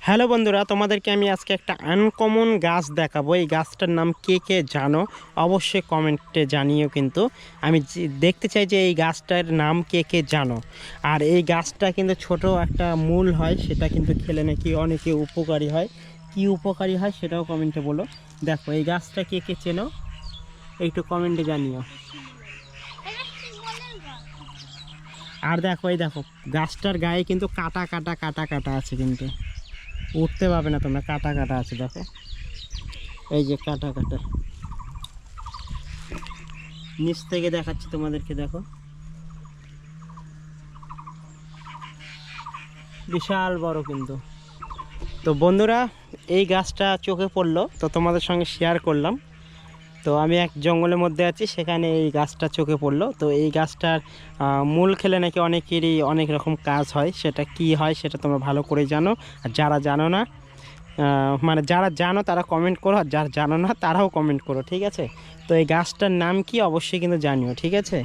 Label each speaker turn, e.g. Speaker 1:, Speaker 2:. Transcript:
Speaker 1: Hello বন্ধুরা, তোমাদেরকে আমি আজকে একটা আনকমন গাছ দেখাবো। এই গাছটার নাম কে কে জানো অবশ্যই কমেন্টে জানিও। কিন্তু আমি দেখতে চাই যে এই গাছটার নাম কে কে জানো। আর এই গাছটা কিন্তু ছোট একটা মূল হয়, সেটা কিন্তু খেলে নাকি অনেকে উপকারী হয়। কি উপকারী হয় সেটাও কমেন্টে বলো। দেখো এই গাছটা কে কে চেনো একটু কমেন্টে জানিও। আর দেখো এই দেখো গাছটার গায়ে কিন্তু কাটা কাটা কাটা কাটা আছে, কিন্তু উঠতে পারবে না তোমরা, কাটা কাটা আছে দেখো, এই যে কাটা কাটা। নিচ থেকে দেখাচ্ছি তোমাদেরকে, দেখো বিশাল বড় কিন্তু। তো বন্ধুরা, এই গাছটা চোখে পড়লো তো তোমাদের সঙ্গে শেয়ার করলাম। তো আমি এক জঙ্গলের মধ্যে আছি, সেখানে এই গাছটা চোখে পড়লো। তো এই গাছটার মূল খেলে নাকি অনেকেরই অনেক রকম কাজ হয়, সেটা কি হয় সেটা তোমরা ভালো করে জানো। আর যারা জানো না, মানে যারা জানো তারা কমেন্ট করো, আর যারা জানো না তারাও কমেন্ট করো, ঠিক আছে? তো এই গাছটার নাম কি অবশ্যই কিন্তু জানিও, ঠিক আছে?